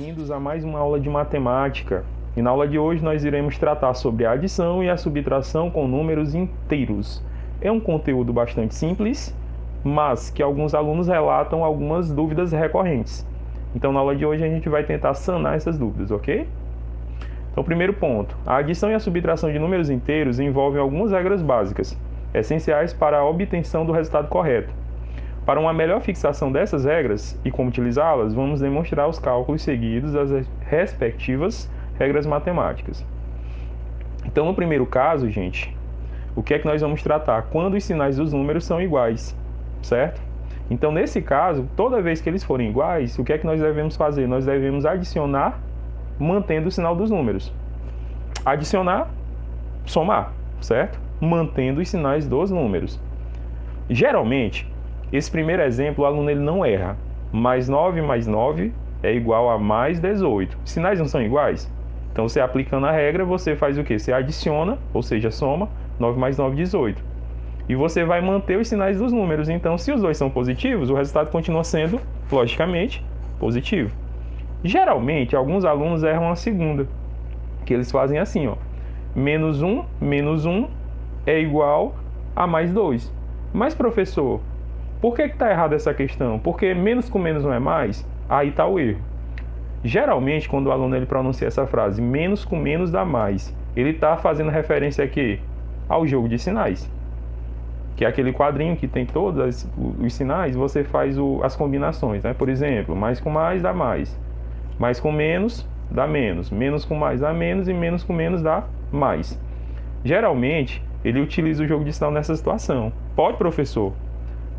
bem-vindos a mais uma aula de matemática. E na aula de hoje nós iremos tratar sobre a adição e a subtração com números inteiros. É um conteúdo bastante simples, mas que alguns alunos relatam algumas dúvidas recorrentes. Então na aula de hoje a gente vai tentar sanar essas dúvidas, ok? Então, primeiro ponto, a adição e a subtração de números inteiros envolvem algumas regras básicas, essenciais para a obtenção do resultado correto. Para uma melhor fixação dessas regras e como utilizá-las, vamos demonstrar os cálculos seguidos das respectivas regras matemáticas. Então, no primeiro caso, gente, o que é que nós vamos tratar? Quando os sinais dos números são iguais, certo? Então, nesse caso, toda vez que eles forem iguais, o que é que nós devemos fazer? Nós devemos adicionar mantendo o sinal dos números. Adicionar, somar, certo? Mantendo os sinais dos números. Geralmente, esse primeiro exemplo, o aluno ele não erra. Mais 9 mais 9 é igual a mais 18. Os sinais não são iguais? Então, você aplicando a regra, você faz o quê? Você adiciona, ou seja, soma, 9 mais 9, 18. E você vai manter os sinais dos números. Então, se os dois são positivos, o resultado continua sendo, logicamente, positivo. Geralmente, alguns alunos erram a segunda, que eles fazem assim, ó. Menos 1 é igual a mais 2. Mas, professor, por que está errada essa questão? Porque menos com menos não é mais? Aí está o erro. Geralmente, quando o aluno ele pronuncia essa frase, menos com menos dá mais, ele está fazendo referência aqui ao jogo de sinais. Que é aquele quadrinho que tem todos os sinais, você faz as combinações, né? Por exemplo, mais com mais dá mais. Mais com menos dá menos. Menos com mais dá menos e menos com menos dá mais. Geralmente, ele utiliza o jogo de sinal nessa situação. Pode, professor?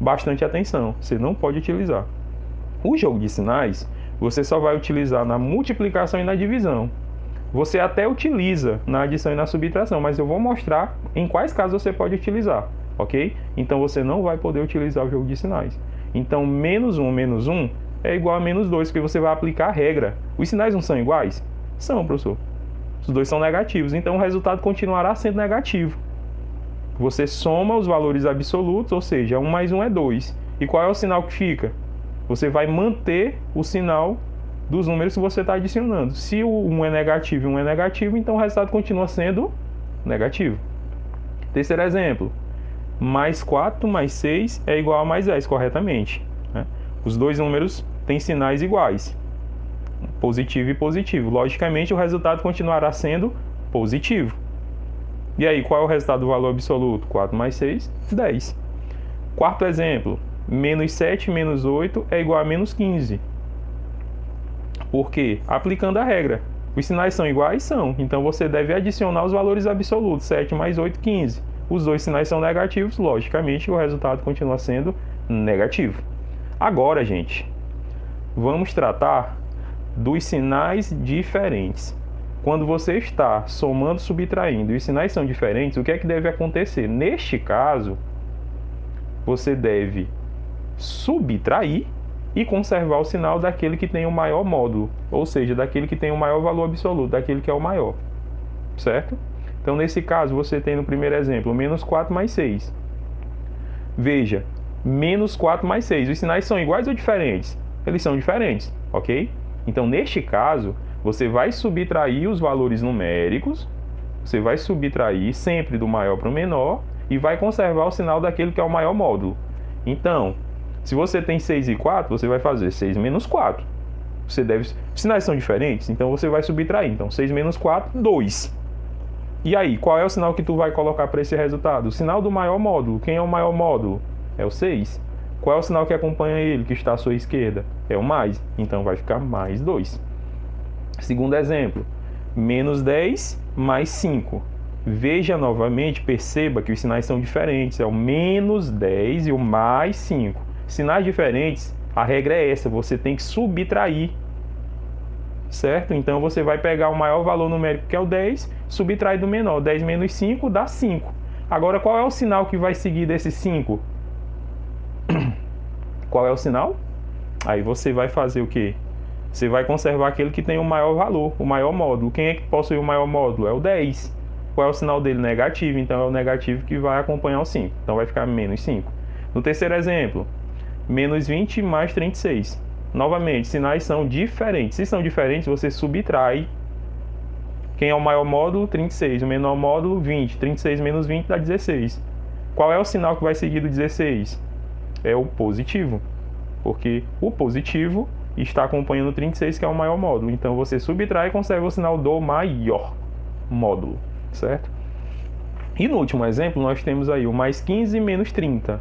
Bastante atenção, você não pode utilizar. O jogo de sinais, você só vai utilizar na multiplicação e na divisão. Você até utiliza na adição e na subtração, mas eu vou mostrar em quais casos você pode utilizar, ok? Então você não vai poder utilizar o jogo de sinais. Então menos 1 é igual a menos 2, porque você vai aplicar a regra. Os sinais não são iguais? São, professor. Os dois são negativos, então o resultado continuará sendo negativo. Você soma os valores absolutos, ou seja, 1 mais 1 é 2. E qual é o sinal que fica? Você vai manter o sinal dos números que você está adicionando. Se o 1 é negativo e 1 é negativo, então o resultado continua sendo negativo. Terceiro exemplo. Mais 4 mais 6 é igual a mais 10, corretamente, né? Os dois números têm sinais iguais, positivo e positivo. Logicamente, o resultado continuará sendo positivo. E aí, qual é o resultado do valor absoluto? 4 mais 6, 10. Quarto exemplo. Menos 7 menos 8 é igual a menos 15. Por quê? Aplicando a regra. Os sinais são iguais? São. Então, você deve adicionar os valores absolutos. 7 mais 8, 15. Os dois sinais são negativos. Logicamente, o resultado continua sendo negativo. Agora, gente, vamos tratar dos sinais diferentes. Quando você está somando, subtraindo e os sinais são diferentes, o que é que deve acontecer? Neste caso, você deve subtrair e conservar o sinal daquele que tem o maior módulo, ou seja, daquele que tem o maior valor absoluto, daquele que é o maior, certo? Então, nesse caso, você tem no primeiro exemplo, menos 4 mais 6. Veja, menos 4 mais 6, os sinais são iguais ou diferentes? Eles são diferentes, ok? Então, neste caso, você vai subtrair os valores numéricos, você vai subtrair sempre do maior para o menor e vai conservar o sinal daquele que é o maior módulo. Então, se você tem 6 e 4, você vai fazer 6 menos 4. Os sinais são diferentes, então você vai subtrair. Então, 6 menos 4, 2. E aí, qual é o sinal que tu vai colocar para esse resultado? O sinal do maior módulo. Quem é o maior módulo? É o 6. Qual é o sinal que acompanha ele, que está à sua esquerda? É o mais. Então, vai ficar mais 2. Segundo exemplo, menos 10 mais 5. Veja novamente, perceba que os sinais são diferentes. É o menos 10 e o mais 5. Sinais diferentes, a regra é essa, você tem que subtrair, certo? Então, você vai pegar o maior valor numérico, que é o 10, subtrair do menor. 10 menos 5 dá 5. Agora, qual é o sinal que vai seguir desse 5? Qual é o sinal? Aí você vai fazer o quê? Você vai conservar aquele que tem o maior valor, o maior módulo. Quem é que possui o maior módulo? É o 10. Qual é o sinal dele? Negativo. Então, é o negativo que vai acompanhar o 5. Então, vai ficar menos 5. No terceiro exemplo, menos 20 mais 36. Novamente, sinais são diferentes. Se são diferentes, você subtrai. Quem é o maior módulo? 36. O menor módulo? 20. 36 menos 20 dá 16. Qual é o sinal que vai seguir do 16? É o positivo. Porque o positivo está acompanhando o 36, que é o maior módulo. Então, você subtrai e conserva o sinal do maior módulo, certo? E no último exemplo, nós temos aí o mais 15 e menos 30.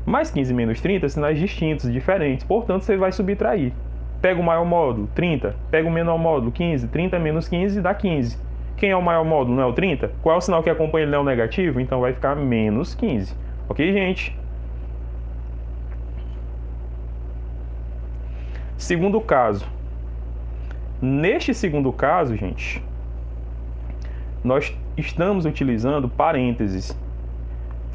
Mais 15 e menos 30, sinais distintos, diferentes. Portanto, você vai subtrair. Pega o maior módulo, 30. Pega o menor módulo, 15. 30 menos 15 dá 15. Quem é o maior módulo? Não é o 30? Qual é o sinal que acompanha ele? Não é o negativo? Então, vai ficar menos 15. Ok, gente? Segundo caso. Neste segundo caso, gente, nós estamos utilizando parênteses.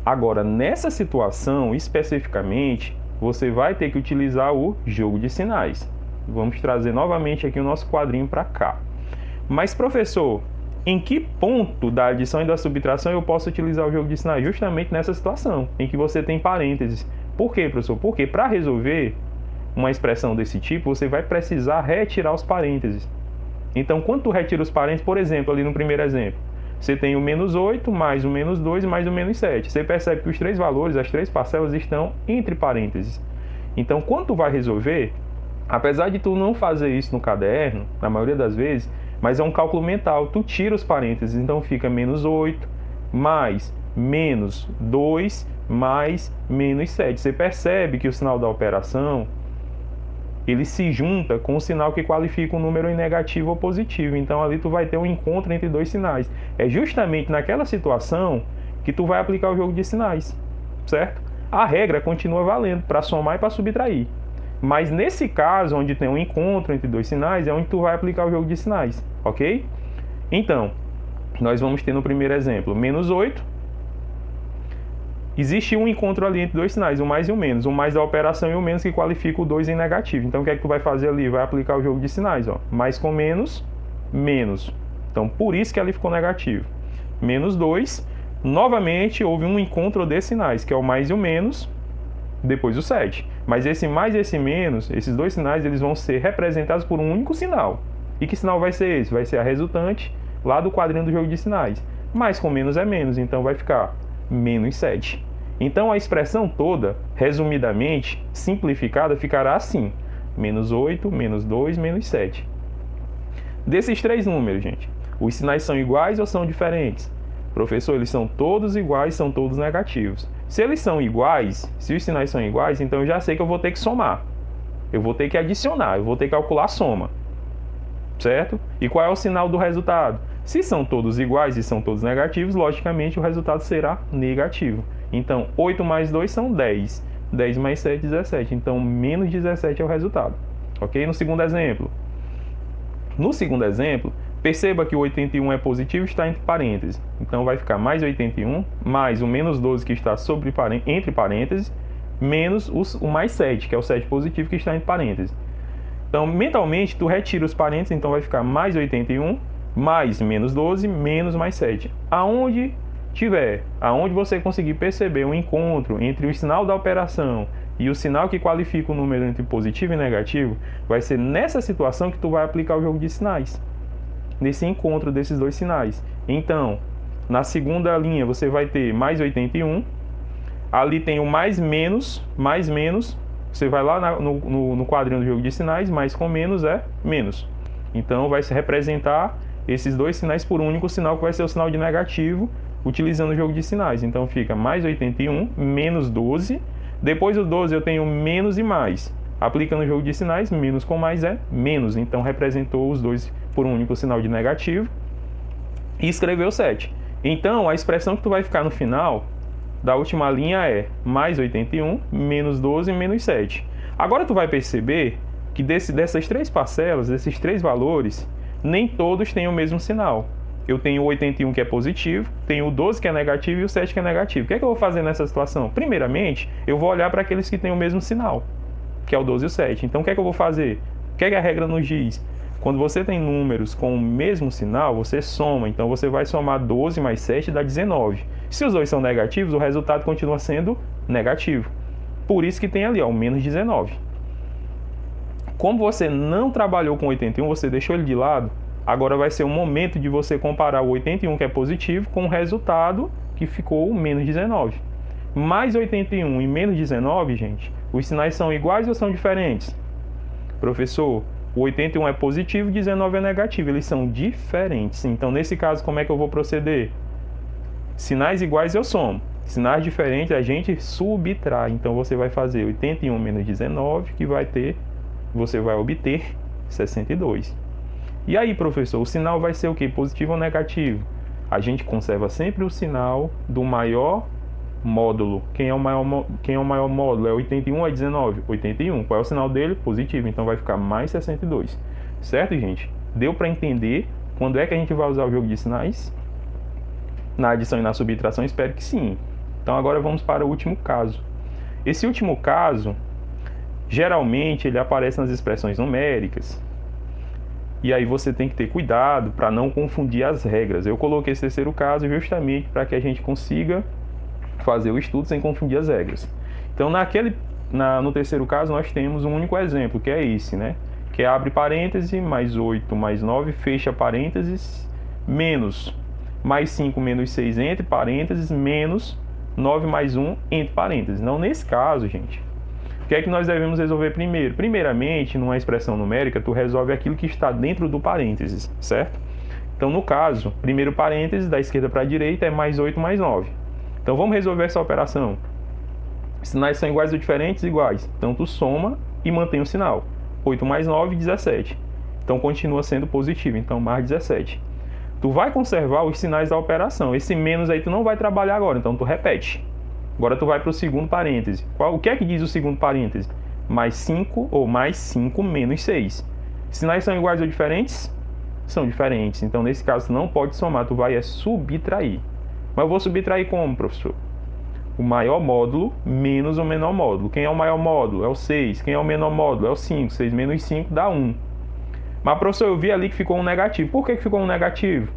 Agora, nessa situação, especificamente, você vai ter que utilizar o jogo de sinais. Vamos trazer novamente aqui o nosso quadrinho para cá. Mas, professor, em que ponto da adição e da subtração eu posso utilizar o jogo de sinais? Justamente nessa situação, em que você tem parênteses. Por quê, professor? Porque para resolver uma expressão desse tipo, você vai precisar retirar os parênteses. Então, quando tu retira os parênteses, por exemplo, ali no primeiro exemplo, você tem o menos 8, mais o menos 2, mais o menos 7. Você percebe que os três valores, as três parcelas, estão entre parênteses. Então, quando tu vai resolver, apesar de tu não fazer isso no caderno, na maioria das vezes, mas é um cálculo mental, tu tira os parênteses, então fica menos 8, mais menos 2, mais menos 7. Você percebe que o sinal da operação, ele se junta com o sinal que qualifica um número em negativo ou positivo. Então, ali tu vai ter um encontro entre dois sinais. É justamente naquela situação que tu vai aplicar o jogo de sinais, certo? A regra continua valendo para somar e para subtrair. Mas nesse caso, onde tem um encontro entre dois sinais, é onde tu vai aplicar o jogo de sinais, ok? Então, nós vamos ter no primeiro exemplo, menos 8. Existe um encontro ali entre dois sinais, o mais e o menos. O mais da operação e o menos que qualifica o 2 em negativo. Então, o que é que tu vai fazer ali? Vai aplicar o jogo de sinais, ó. Mais com menos, menos. Então, por isso que ali ficou negativo. Menos 2. Novamente, houve um encontro de sinais, que é o mais e o menos, depois o 7. Mas esse mais e esse menos, esses dois sinais, eles vão ser representados por um único sinal. E que sinal vai ser esse? Vai ser a resultante lá do quadrinho do jogo de sinais. Mais com menos é menos, então vai ficar menos 7. Então, a expressão toda, resumidamente, simplificada, ficará assim. Menos 8, menos 2, menos 7. Desses três números, gente, os sinais são iguais ou são diferentes? Professor, eles são todos iguais, são todos negativos. Se eles são iguais, se os sinais são iguais, então eu já sei que eu vou ter que somar. Eu vou ter que adicionar, eu vou ter que calcular a soma. Certo? E qual é o sinal do resultado? Se são todos iguais e são todos negativos, logicamente o resultado será negativo. Então, 8 mais 2 são 10. 10 mais 7, 17. Então, menos 17 é o resultado. Ok? No segundo exemplo. No segundo exemplo, perceba que o 81 é positivo e está entre parênteses. Então, vai ficar mais 81, mais o menos 12 que está entre parênteses, menos o mais 7, que é o 7 positivo que está entre parênteses. Então, mentalmente, tu retira os parênteses, então vai ficar mais 81, mais menos 12, menos mais 7. Aonde você conseguir perceber um encontro entre o sinal da operação e o sinal que qualifica o número entre positivo e negativo, vai ser nessa situação que tu vai aplicar o jogo de sinais. Nesse encontro desses dois sinais. Então, na segunda linha, você vai ter mais 81. Ali tem o mais menos. Você vai lá no quadrinho do jogo de sinais, mais com menos é menos. Então, vai se representar esses dois sinais por um único sinal, que vai ser o sinal de negativo, utilizando o jogo de sinais. Então, fica mais 81, menos 12. Depois do 12, eu tenho menos e mais. Aplicando o jogo de sinais, menos com mais é menos. Então, representou os dois por um único sinal de negativo. E escreveu 7. Então, a expressão que tu vai ficar no final da última linha é mais 81, menos 12, menos 7. Agora tu vai perceber que dessas três parcelas, desses três valores, nem todos têm o mesmo sinal. Eu tenho o 81 que é positivo, tenho o 12 que é negativo e o 7 que é negativo. O que é que eu vou fazer nessa situação? Primeiramente, eu vou olhar para aqueles que têm o mesmo sinal, que é o 12 e o 7. Então, o que é que eu vou fazer? O que é que a regra nos diz? Quando você tem números com o mesmo sinal, você soma. Então, você vai somar 12 mais 7 dá 19. Se os dois são negativos, o resultado continua sendo negativo. Por isso que tem ali, ó, o menos 19. Como você não trabalhou com 81, você deixou ele de lado, agora vai ser o momento de você comparar o 81, que é positivo, com o resultado que ficou o menos 19. Mais 81 e menos 19, gente, os sinais são iguais ou são diferentes? Professor, o 81 é positivo e 19 é negativo, eles são diferentes. Então, nesse caso, como é que eu vou proceder? Sinais iguais eu somo, sinais diferentes a gente subtrai. Então, você vai fazer 81 menos 19, que você vai obter 62. E aí, professor, o sinal vai ser o quê? Positivo ou negativo? A gente conserva sempre o sinal do maior módulo. Quem é o maior módulo? É 81 ou é 19? 81. Qual é o sinal dele? Positivo. Então vai ficar mais 62. Certo, gente? Deu para entender quando é que a gente vai usar o jogo de sinais? Na adição e na subtração? Espero que sim. Então agora vamos para o último caso. Esse último caso, geralmente ele aparece nas expressões numéricas. E aí você tem que ter cuidado para não confundir as regras. Eu coloquei esse terceiro caso justamente para que a gente consiga fazer o estudo sem confundir as regras. Então, no terceiro caso, nós temos um único exemplo, que é esse, né? Que é abre parêntese, mais 8 mais 9, fecha parênteses, menos mais 5 menos 6 entre parênteses, menos 9 mais 1 entre parênteses. Então, nesse caso, gente, o que é que nós devemos resolver primeiro? Primeiramente, numa expressão numérica, tu resolve aquilo que está dentro do parênteses, certo? Então, no caso, primeiro parênteses, da esquerda para a direita, é mais 8 mais 9. Então, vamos resolver essa operação. Os sinais são iguais ou diferentes? Iguais. Então, tu soma e mantém o sinal. 8 mais 9, 17. Então, continua sendo positivo. Então, mais 17. Tu vai conservar os sinais da operação. Esse menos aí tu não vai trabalhar agora. Então, tu repete. Agora, tu vai para o segundo parêntese. O que é que diz o segundo parêntese? Mais 5 ou mais 5 menos 6. Sinais são iguais ou diferentes? São diferentes. Então, nesse caso, tu não pode somar. Tu vai subtrair. Mas eu vou subtrair como, professor? O maior módulo menos o menor módulo. Quem é o maior módulo? É o 6. Quem é o menor módulo? É o 5. 6 menos 5 dá 1. Mas, professor, eu vi ali que ficou um negativo. Por que ficou um negativo?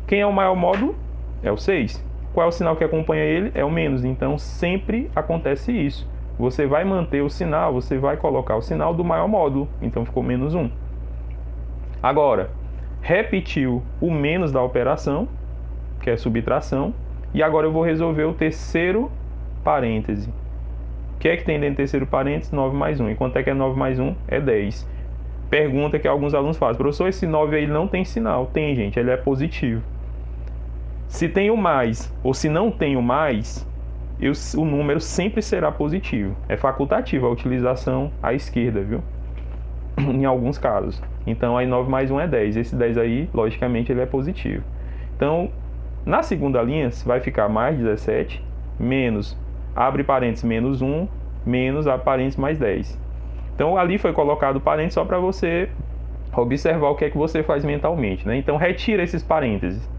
Quem é o maior módulo? É o 6. Qual é o sinal que acompanha ele? É o menos. Então, sempre acontece isso. Você vai manter o sinal, você vai colocar o sinal do maior módulo. Então, ficou menos 1. Agora, repetiu o menos da operação, que é subtração, e agora eu vou resolver o terceiro parêntese. O que é que tem dentro do terceiro parêntese? 9 mais 1. E quanto é que é 9 mais 1? É 10. Pergunta que alguns alunos fazem: professor, esse 9 aí não tem sinal. Tem, gente, ele é positivo. Se tem o mais ou se não tem o mais, o número sempre será positivo. É facultativa a utilização à esquerda, viu? Em alguns casos. Então, aí 9 mais 1 é 10. Esse 10 aí, logicamente, ele é positivo. Então, na segunda linha, vai ficar mais 17, menos, abre parênteses, menos 1, menos, abre parênteses, mais 10. Então, ali foi colocado parênteses só para você observar o que é que você faz mentalmente, né? Então, retira esses parênteses.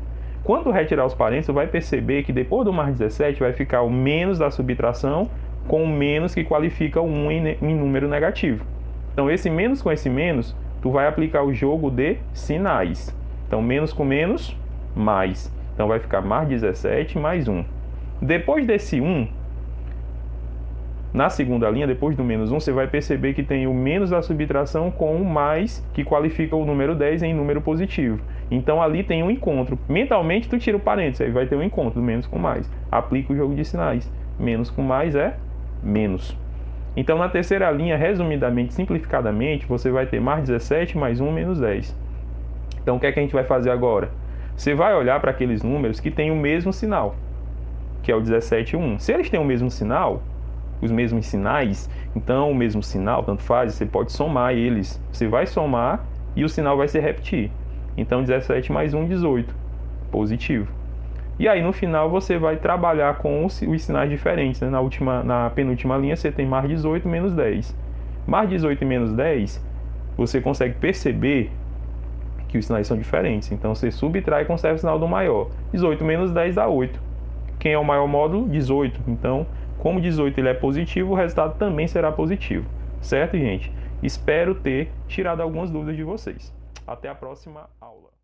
Quando retirar os parênteses, você vai perceber que depois do mais 17 vai ficar o menos da subtração com o menos que qualifica o 1 em número negativo. Então, esse menos com esse menos, tu vai aplicar o jogo de sinais. Então, menos com menos, mais. Então, vai ficar mais 17 mais 1. Depois desse 1, na segunda linha, depois do menos 1, você vai perceber que tem o menos da subtração com o mais, que qualifica o número 10 em número positivo. Então, ali tem um encontro. Mentalmente, tu tira o parênteses, aí vai ter um encontro do menos com mais. Aplica o jogo de sinais. Menos com mais é menos. Então, na terceira linha, resumidamente, simplificadamente, você vai ter mais 17 mais 1 menos 10. Então, o que é que a gente vai fazer agora? Você vai olhar para aqueles números que têm o mesmo sinal, que é o 17 e 1. Se eles têm o mesmo sinal, os mesmos sinais, então o mesmo sinal, tanto faz, você pode somar eles. Você vai somar e o sinal vai se repetir. Então, 17 mais 1, 18. Positivo. E aí, no final, você vai trabalhar com os sinais diferentes, né? Na penúltima linha, você tem mais 18 menos 10. Mais 18 e menos 10, você consegue perceber que os sinais são diferentes. Então, você subtrai e conserva o sinal do maior. 18 menos 10 dá 8. Quem é o maior módulo? 18. Então, como 18 ele é positivo, o resultado também será positivo. Certo, gente? Espero ter tirado algumas dúvidas de vocês. Até a próxima aula.